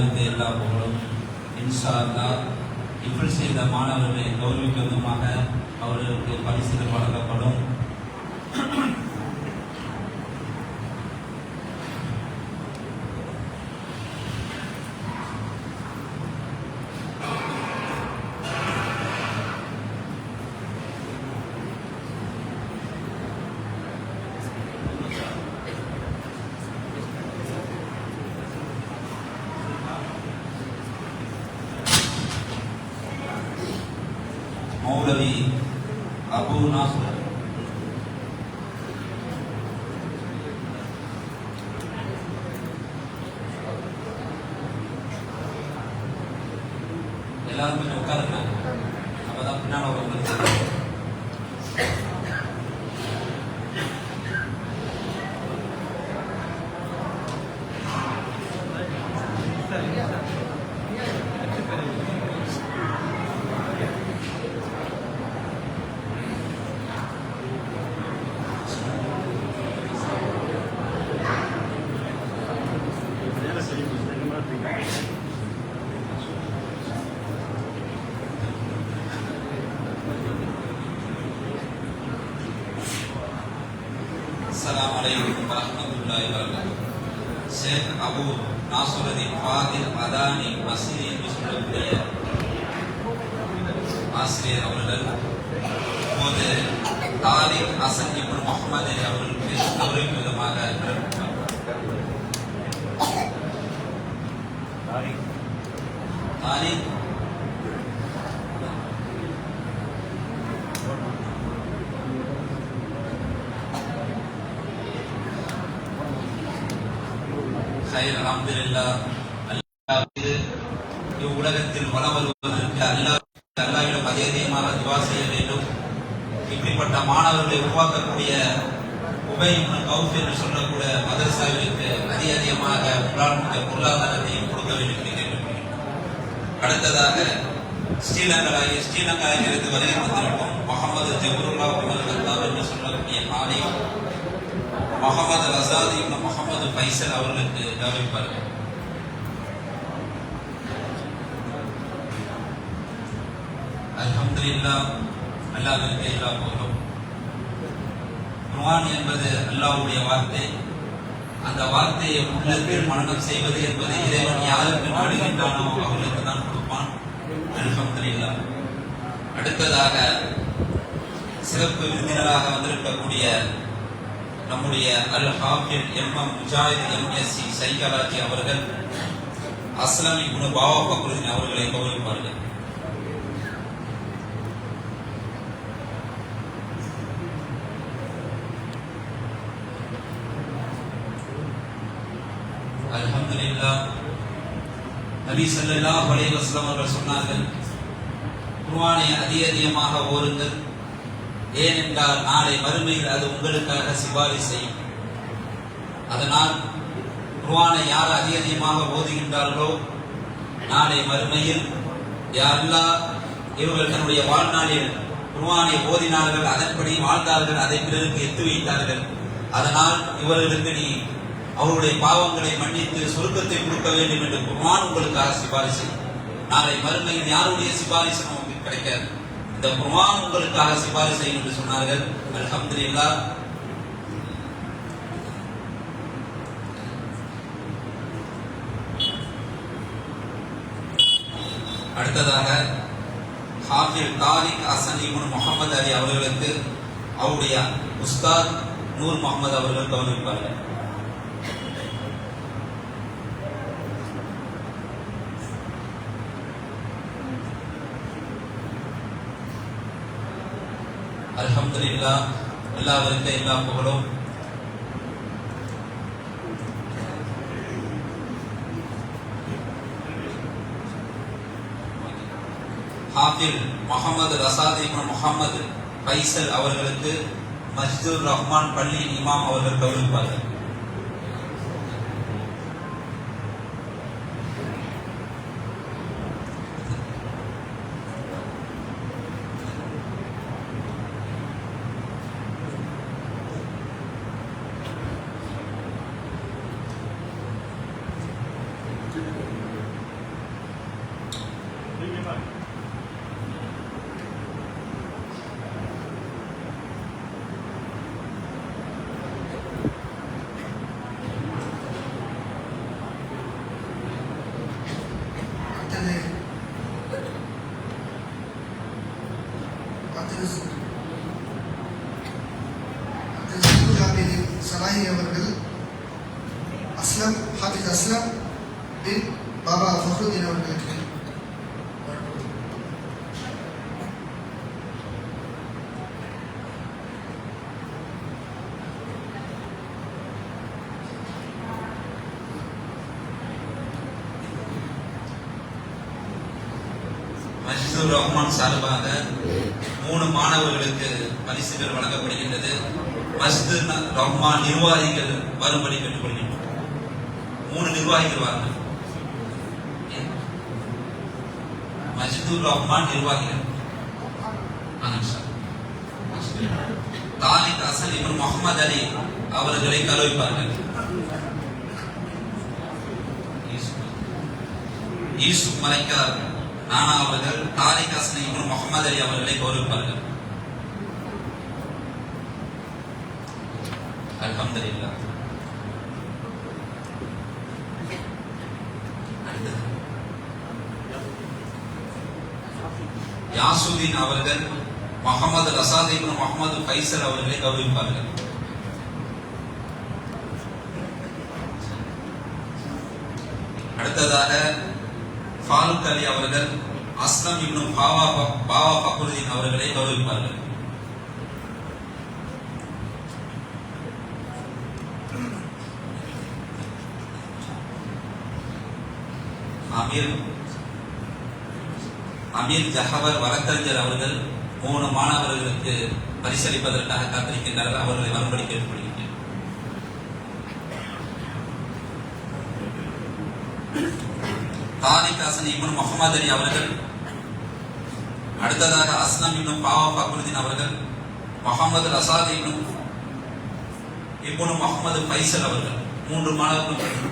அல்லாஹ்விற்கு எல்லா புகழும். இன்ஷா அல்லாஹ் இப்படி செய்த மாணவர்களை கௌரவிக்கும் விதமாக அவர்களுக்கு பரிசுகள் வழங்கப்படும். மௌலவி அபு நாசர் எல்லாரும் கொஞ்சம் உட்காருங்க, அப்பதான் பின்னால உங்களுக்கு அஸ்ஸலாமு அலைக்கும் வரஹ்மத்துல்லாஹி வபரகாத்துஹு. ஷேக் அபு நாசருதீன் ஃபாதில் மதானி மஸ்ஜித் என்று சொல்லக்கூடிய ஆசிரியர் அவர்கள் இப்போது தாரிக் ஹசன் இப்னு முஹம்மது அவர்களுக்கு கௌரவிக்கும் விதமாக தாரிக் அல்ஹம்துலில்லாஹ். இவ்வுலகத்தில் வளம் வருவதற்கு அல்லாஹ்விடம் அதிகமாக துஆ செய்ய வேண்டும். இப்படிப்பட்ட மாணவர்களை உருவாக்கக்கூடிய உபை இப்னு கௌஃப் என்று சொல்லக்கூடிய மதரசாவிற்கு அதிகமாக பொருளாதாரத்தையும் கொடுக்க வேண்டும் என்று கேட்டுக்கொள்கிறேன். அடுத்ததாக ஸ்ரீலங்காவிலிருந்து வருகை வந்திருக்கும் முகமது ஜபருல்லா உமர் கத்தாப் என்று சொல்லக்கூடிய ஆலை முகமது ரசாத் இப்னு முகமது ஃபைசல் அவர்களுக்கு கௌரவிப்பார்கள். அல்ஹம்துலில்லாஹ். அல்லாஹ்விற்கு எல்லா புகழும். குர்ஆன் என்பது அல்லாஹ்வுடைய வார்த்தை. அந்த வார்த்தையை உள்ளத்தில் மனனம் செய்வது என்பது இறைவன் யாருக்கு நாடுகின்றானோ அவர்களுக்கு தான் கொடுப்பான். அல்ஹம்துலில்லாஹ். அடுத்ததாக சிறப்பு விருந்தினராக வந்திருக்கக்கூடிய நம்முடைய அல் ஹாஃபில் எம்.எம். முஜாஹித் எம்.எஸ்சி சைக்காலஜி அவர்கள் அஸ்லம் இப்னு பாவா ஃபக்ருதீன் அவர்களை கௌரவிப்பார்கள். அல்ஹம்துலில்லாஹ். நபி ஸல்லல்லாஹு அலைஹி வஸல்லம் அவர்கள் சொன்னார்கள், குர்ஆனை அதிகமாக ஓதுங்கள், ஏனென்றால் நாளை மறுமையில் அது உங்களுக்காக சிபாரிசு செய்யும். அதனால் குர்ஆனை யார் அதிகமாக ஓதுகின்றார்களோ நாளை மறுமையில் யா அல்லாஹ் இவர்கள் தன்னுடைய வாழ்நாளில் குர்ஆனை ஓதினார்கள், அதன்படி வாழ்ந்தார்கள், அதை பிறருக்கு எத்து வைத்தார்கள், அதனால் இவர்களுக்கு நீ அவருடைய பாவங்களை மன்னித்து சுருக்கத்தை கொடுக்க வேண்டும் என்று குர்ஆன் உங்களுக்காக சிபாரிசு செய்யும். நாளை மறுமையில் யாருடைய சிபாரிசு நமக்கு கிடைக்காது, இந்த குர்ஆன் உங்களுக்காக சிபாரிசு செய்யும் என்று சொன்னார்கள். அல்ஹம்துலில்லாஹ். அடுத்ததாக ஹாஃபில் தாரிக் ஹசன் இப்னு முஹம்மது அலி அவர்களுக்கு அவருடைய உஸ்தாத் நூர் முகமது அவர்கள் கௌரவிப்பார்கள். அல்ஹம்துலில்லாஹ். அல்லாஹ்விற்கு எல்லா புகழும். ஹாஃபில் முகமது ரசாத் இப்னு முகமது ஃபைசல் அவர்களுக்கு மஸ்ஜிதுர் ரஹ்மான் பள்ளி இமாம் அவர்கள் கௌரவிப்பார்கள். சலாஹி அவர்கள் ஹாஃபிஸ் அஸ்லம் பின் பாபா ஃபஹ்ருதீன் அவர்களுக்கு மஜிதுர் ரஹ்மான் சார்பாக 3 மாணவர்களுக்கு பரிசுகள் வழங்கப்படுகின்றது. மஜிதுர் ரஹ்மான் நிர்வாகிகள் வரும்படி கேட்டுக்கொள்கின்றோம். 3 நிர்வாகிகள் வாங்க. மஜிதுர் ரஹ்மான் நிர்வாகிகள் தாலிக் அசல் இப்னு முஹம்மது அலி அவர்களை கௌரவிப்பார்கள். யூசுப் மலைக்கார் நானா அவர்கள் தாரிக் ஹசன் இப்னு முஹம்மது அலி அவர்களை கௌரவிப்பார்கள். அல்ஹம்துலில்லாஹ். யாசுதீன் அவர்கள் முஹம்மது ரசாத் இப்னு முஹம்மது ஃபைசல் அவர்களை கௌரவிப்பார்கள். அடுத்ததாக ஃபாரூக் அலி அவர்கள் அஸ்லம் இப்னு பாவா ஃபக்ருதீன் அவர்களை கௌரவிப்பார்கள். அமீர் ஜஹவர் வழக்கறிஞர் அவர்கள் 3 மாணவர்களுக்கு பரிசளிப்பதற்காக காத்திருக்கின்றார்கள். அவர்களை வரும்படி கேட்டுக்கொள்கின்றேன். தாரிக் ஹசன் இப்னு முஹம்மது அலி அவர்கள், அடுத்ததாக அஸ்லம் இப்னு பாவா ஃபக்ருதீன் அவர்கள், முஹம்மது ரசாத் இப்னு முஹம்மது ஃபைசல் அவர்கள் 3 மாணவர்கள்.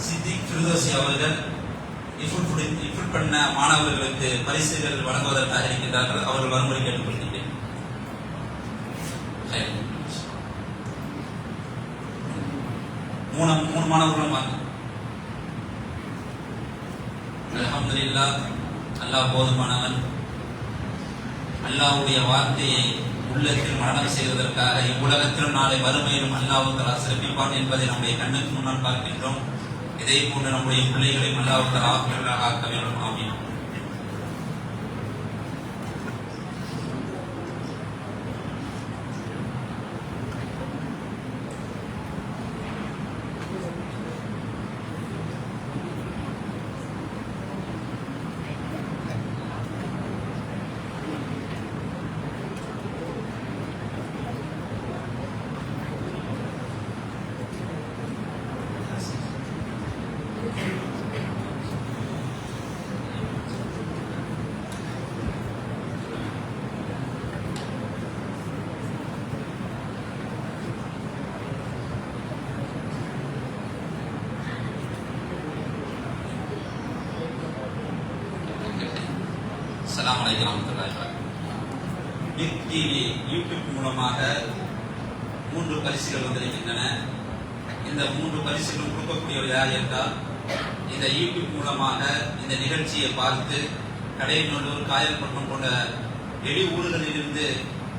சித்திக் ஃபிர்தௌசி அவர்கள் இஃபுட் பண்ண மாணவர்களுக்கு பரிசுகள் வழங்குவதற்காக இருக்கின்றார்கள். அவர்கள் வரும்படி கேட்டுக்கொள்கின்றேன். 3 மாணவர்களும் வாங்க. அல்ஹம்துலில்லாஹ். அல்லாஹ் போதுமானவன். அல்லாஹ்வுடைய வார்த்தையை உள்ளத்தில் மரணம் செய்வதற்காக இவ்வுலகத்திலும் நாளை வறுமையிலும் அல்லாஹ் தஆலா சிறப்பிப்பான் என்பதை நம்முடைய கண்ணுக்கு முன்னால் பார்க்கின்றோம். இதே போன்று நம்முடைய பிள்ளைகளையும் அல்லாஹ் தஆலா ஆஃபியராக ஆக்க வேண்டும். ஆமீன். அஸ்ஸலாமு அலைக்கும் வரஹ்மத்துல்லாஹி வபரகாத்துஹு. பிக் டிவி யூடியூப் மூலமாக 3 பரிசுகள் வந்திருக்கின்றன. இந்த 3 பரிசுகளும் கொடுக்கக்கூடியவர் யார் என்றால், இந்த யூடியூப் மூலமாக இந்த நிகழ்ச்சியை பார்த்து கடையநல்லூர், காயல்பட்டினம் போன்ற வெளி ஊர்களிலிருந்து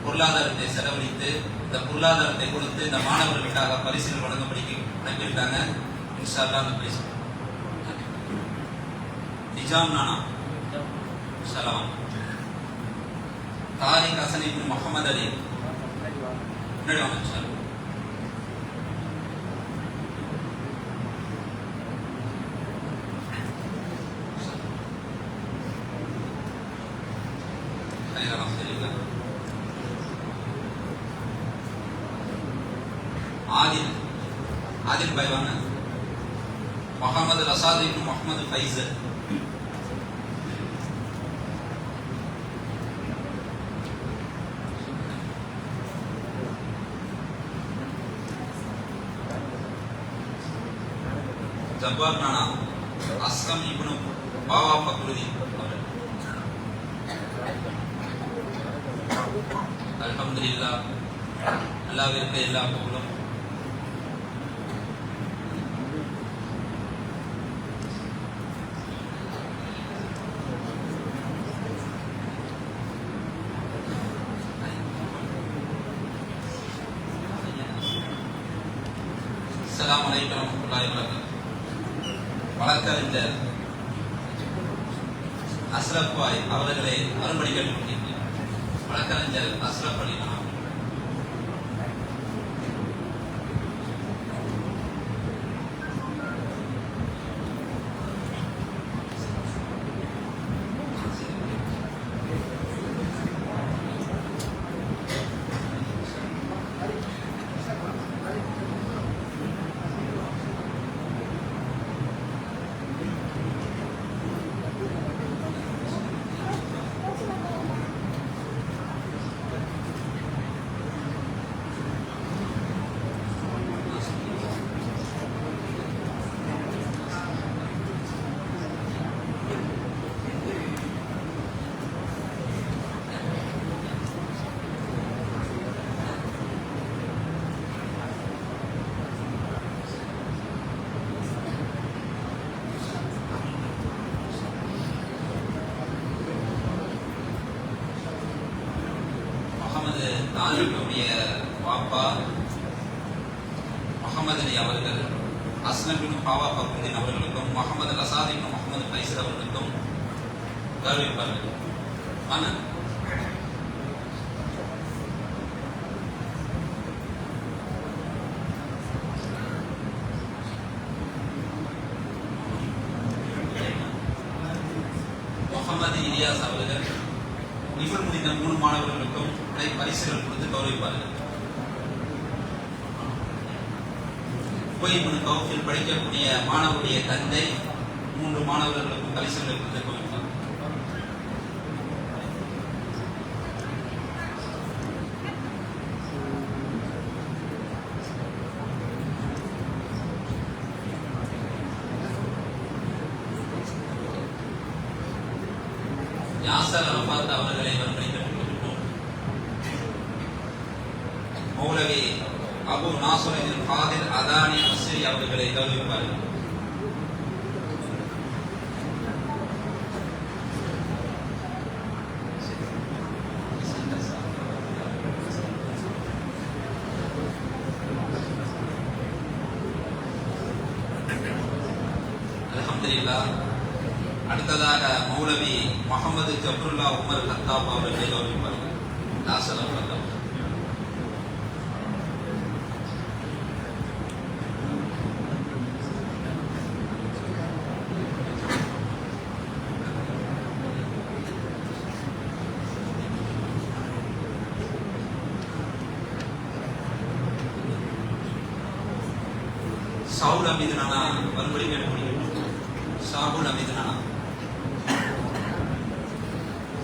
பொருளாதாரத்தை செலவழித்து இந்த பொருளாதாரத்தை கொடுத்து இந்த மாணவர்களுக்காக பரிசுகள் வழங்கப்படி அனுப்பியிருக்காங்க. இன்ஷா அல்லாஹ் அந்த பரிசு நிஜாம் நானா சலாம் தாரிக் ஹசன் இப்னு முஹம்மது அலி அமைச்சர். அல்ஹம்துலில்லாஹ். ஆதில் பைவான முகமது ரசாத் இப்னு முகமது ஃபைசல். ஜப்பார் நானா அஸ்லம் இப்னு பாவா ஃபக்ருதீன். அல்ஹம்துலில்லாஹ். அல்லாஹ்விற்கு எல்லா புகழும். அஸ்ஸலாமு அலைக்கும் வரஹ்மத்துல்லாஹி வபரகாத்துஹு. வழக்கறிஞர் அஸ்ரப் பாய் அவர்களை அரும்படி கேட்டுக்கொண்டிருக்கிறேன். வழக்கறிஞர் அஸ்ரப் அலி கான். தாலிபுடைய வாப்பா முகமது அலி அவர்கள் அஸ்லம் இப்னு பாவா ஃபக்ருதீன் அவர்களுக்கும் முகமது ரசாத் இப்னு முகமது ஃபைசல் அவர்களுக்கும் கௌரவிப்பார்கள். ஆனால் முகமது இலியாஸ் அவர்கள் நிபுணர் முடிந்த 3 மாணவர்களுக்கும் பரிசுகள் கொடுத்து கௌரவிப்பார்கள். உபை இப்னு கௌஃபில் படிக்கக்கூடிய மாணவருடைய தந்தை 3 மாணவர்களுக்கும் பரிசுகளை கொடுத்து கௌரவிப்பார். யாசர் அரஃபாத் அவர்களை வர்ணிக்கப்பட்டிருக்கும். மௌலவி அபு நாசருதீன் ஃபாதில் அதானி அஸ்ரி அவர்களை கௌரவிப்பார்கள். அல்ஹம்துலில்லாஹ். அடுத்ததாக மௌலவி முகமது ஜப்ருல்லா உமர் கத்தாப் அவர்களை கௌரவிப்பார்கள். யாசர் அரஃபாத் அவர்கள். ஷாவுல் அமீது நானா மறுபடி கேட்டுக்கொள்கிறேன். ஷாவுல் அமீது நானா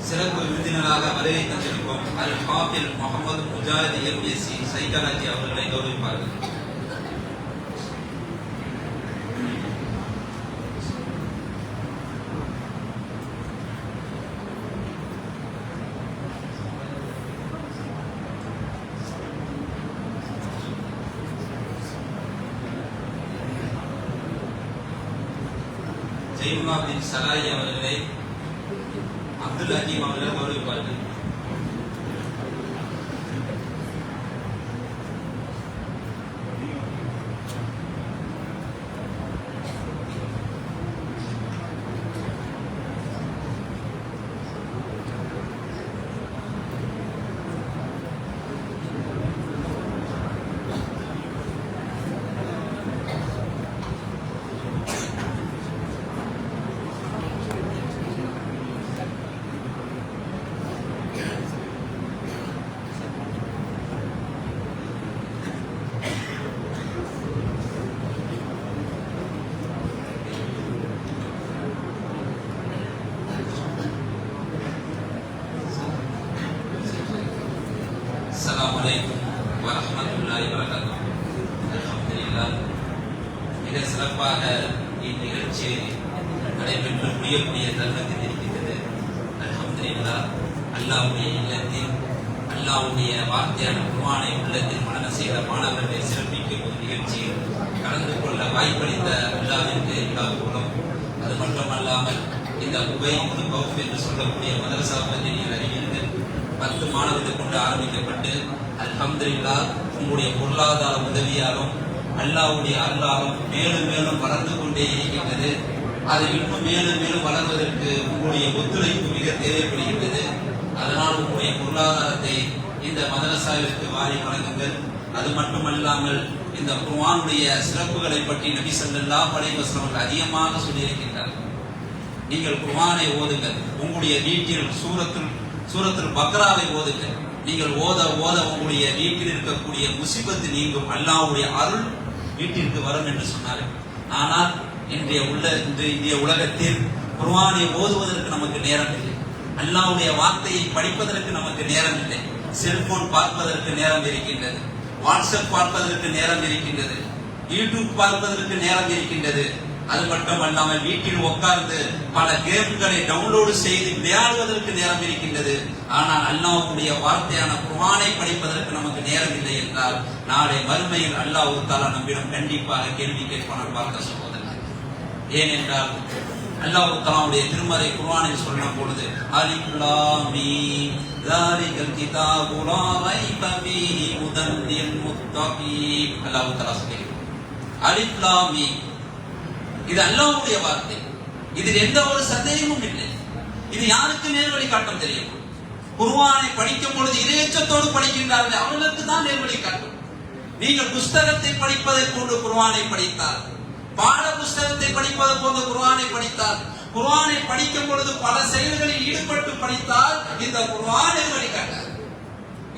சிறப்பு விருந்தினராக வருகை தந்திருக்கும் அல் ஹாஃபில் முகமது முஜாஹித் எம்எஸ்சி சைக்காலஜி அவர்களை கௌரவிப்பார்கள். ஜெய்முல்லா பின் சலாய் அவர்களை அப்துல் ஹக்கீம் அவர்கள் கௌரவிப்பார்கள். அலைக்கும் வரஹ்மத்துல்லாஹி வபரகாத்துஹு. அல்ஹம்துலில்லாஹ். மிக சிறப்பாக இந்நிகழ்ச்சி நடைபெற்று முடியக்கூடிய தருணத்தில் இருக்கின்றது. அல்ஹம்துலில்லாஹ். அல்லாஹ்வுடைய இல்லத்தில் அல்லாஹ்வுடைய வார்த்தையான குர்ஆனை உள்ளத்தில் மனனம் செய்த மாணவர்களை சிறப்பிக்கும் ஒரு நிகழ்ச்சியில் கலந்து கொள்ள வாய்ப்பளித்த அல்லாஹ்விற்கு எல்லா புகழும். அது மட்டுமல்லாமல் இந்த உபை கௌஃப் என்று சொல்லக்கூடிய மதரசா பள்ளியில் அறிவித்து 10 மாணவர்கள் கொண்டு ஆரம்பிக்கப்பட்டு அல்ஹம்துலில்லாஹ் உங்களுடைய பொருளாதார உதவியாலும் அல்லாஹ்வுடைய அருளாலும் மேலும் மேலும் வளர்ந்து கொண்டே இருக்கின்றது. அது இன்னும் மேலும் மேலும் வளர்வதற்கு உங்களுடைய ஒத்துழைப்பு மிக தேவைப்படுகின்றது. அதனால் உங்களுடைய பொருளாதாரத்தை இந்த மதரசாவிற்கு வாரி வழங்குங்கள். அது மட்டுமல்லாமல் இந்த குர்ஆனுடைய சிறப்புகளை பற்றி நபி ஸல்லல்லாஹு அலைஹி வஸல்லம் அதிகமாக சொல்லியிருக்கின்றார். நீங்கள் குர்ஆனை ஓதுங்கள். உங்களுடைய வீட்டில் சூரத்துல் பக்ராவை ஓதுங்கள். நீங்கள் ஓத ஓத உங்களுடைய வீட்டில் இருக்கக்கூடிய முசிபத்து நீங்கும். அல்லாஹ்வுடைய அருள் வீட்டிற்கு வரும் என்று சொன்னார்கள். ஆனால் இன்றைய உலகத்தில் குர்ஆனை ஓதுவதற்கு நமக்கு நேரம் இல்லை. அல்லாஹ்வுடைய வார்த்தையை படிப்பதற்கு நமக்கு நேரம் இல்லை. செல்போன் பார்ப்பதற்கு நேரம் இருக்கின்றது. வாட்ஸ்அப் பார்ப்பதற்கு நேரம் இருக்கின்றது. யூடியூப் பார்ப்பதற்கு நேரம் இருக்கின்றது. அது மட்டுமல்லாமல் வீட்டில் உட்கார்ந்து பல கேம்களை டவுன்லோடு செய்து விளையாடுவதற்கு நேரம் இருக்கின்றது. ஆனால் அல்லாஹ்வுடைய வார்த்தையான குர்ஆனை படிப்பதற்கு நமக்கு நேரம் இல்லை என்றால் நாளை மறுமையில் அல்லாஹ் தஆலா நம்மிடம் கண்டிப்பாக கேள்வி கேட்பான். பார்க்க சகோதரர், ஏனென்றால் அல்லாஹ் தஆலாவுடைய திருமறை குர்ஆனில் சொல்லும் பொழுது அலிஃப் லாம் மீம் ஸாலிகல் கிதாபு லா ரைப ஃபீஹி ஹுதன் லில் முத்தகீன். அல்லாஹ் தஆலா சொல்கிறார் அலிஃப் லாம் மீம், இது அல்லாஹ்வுடைய வார்த்தை. இதில் எந்த ஒரு சந்தேகமும் இல்லை. இது யாருக்கு நேர்வழி காட்டும் தெரியும்? குர்ஆனை படிக்கும் பொழுது இறையச்சத்தோடு படிக்கின்றார்கள், அவர்களுக்கு தான் நேர்வழி காட்டும். நீங்கள் புஸ்தகத்தை படிப்பதை போன்று குர்ஆனை படித்தால், பாட புஸ்தகத்தை படிப்பது போன்ற குர்ஆனை படித்தால், குர்ஆனை படிக்கும் பொழுது பல செயல்களில் ஈடுபட்டு படித்தால் இந்த குர்ஆன் நேர்வழி காட்டாது.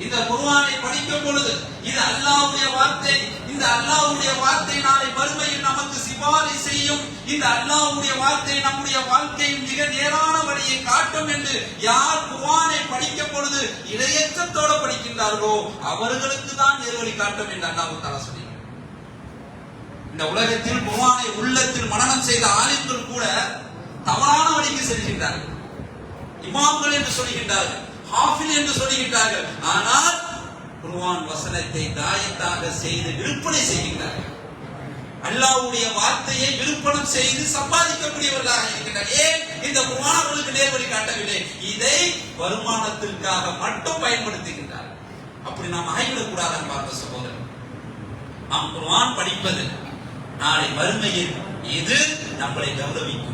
இந்த குர்ஆனை படிக்கும் பொழுது இது அல்லாஹ்வுடைய வார்த்தை. இந்த அல்லாஹ்வுடைய வார்த்தை நாளை மறுமையில் நமக்கு சிபாரிசு செய்யும். இந்த அல்லாஹ்வுடைய வார்த்தை நம்முடைய வாழ்க்கையில் மிக நேரான வழியை காட்டும் என்று யார் குர்ஆனை படிக்கும் பொழுது இறையச்சத்தோடு படிக்கின்றார்களோ அவர்களுக்கு தான் நேர்வழி காட்டும் என்று அல்லாஹ் தஆலா சொல்கிறார். இந்த உலகத்தில் குர்ஆனை உள்ளத்தில் மனனம் செய்த ஆலிம்கள் கூட தவறான வழிக்கு செல்கின்றார்கள். இமாம்கள் என்று சொல்கின்றார்கள், ஹாஃபில் என்று சொல்கின்றார்கள். ஆனால் குர்ஆன் வசனத்தை தாயத்தாக செய்து விற்பனை செய்கின்றார்கள். அல்லாஹ்வுடைய வார்த்தையை விற்பனம் செய்து சம்பாதிக்கக்கூடியவர்களாக இருக்கின்றனர். ஏன் இந்த குர்ஆன் அவர்களுக்கு நேர்வழி காட்டவில்லை? இதை வருமானத்திற்காக மட்டும் பயன்படுத்துகின்றார்கள். அப்படி நாம் ஆகிவிடக்கூடாது பார்த்த சகோதரர். நாம் குர்ஆன் படிப்பது நாளை மறுமையில் இது நம்மளை கௌரவிக்கும்.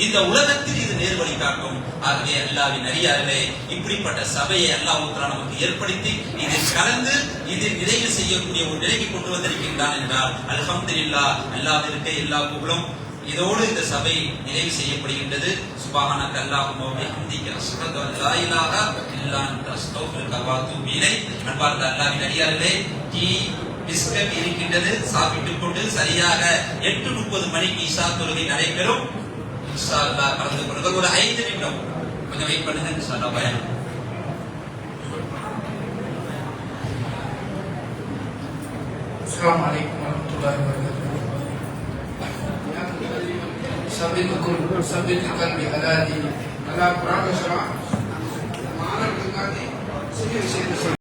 இந்த உலகத்தில் இது நேர்வழி காட்டும். ஆகவே அல்லாஹ்வின் அடியார்களே, இப்படிப்பட்ட சபையை அல்லாஹ் தஆலா நமக்கு ஏற்படுத்தி இதில் கலந்து இதில் நிறைவு செய்யக்கூடிய ஒரு நிலைக்கு கொண்டு வந்திருக்கின்றான் என்றால் அல்ஹம்துலில்லாஹ், அல்லாஹ்விற்கு எல்லா புகழும். இதோடு இந்த சபை நிறைவு செய்யப்படுகின்றது. சுப்ஹானக அல்லாஹும்ம வ பிஹம்திக அஷ்ஹது அன் லா இலாஹா இல்லா அன்த அஸ்தக்ஃபிருக வ அத்தூபு இலைக். அன்பார்ந்த அல்லாஹ்வின் அடியார்களே, பிஸ்கட் இருக்கின்றது. சாப்பிட்டுக் கொண்டு சரியாக 8:30 மணிக்கு இஷா தொழுகை நடைபெறும். இன்ஷா அல்லாஹ் கலந்து கொள்ளுங்கள். ஒரு 5 நிமிடம் கொஞ்சம் வெயிட் பண்ணுங்க. இன்ஷா அல்லாஹ் பயணம். அஸ்ஸலாமு அலைக்கும் வரஹ்மத்துல்லாஹி வபரகாத்துஹு. சபித் கல்வி அலாதி அல்லாஹ் குர்ஆன் மாணவர்களுக்காக சிறிய விஷயத்தை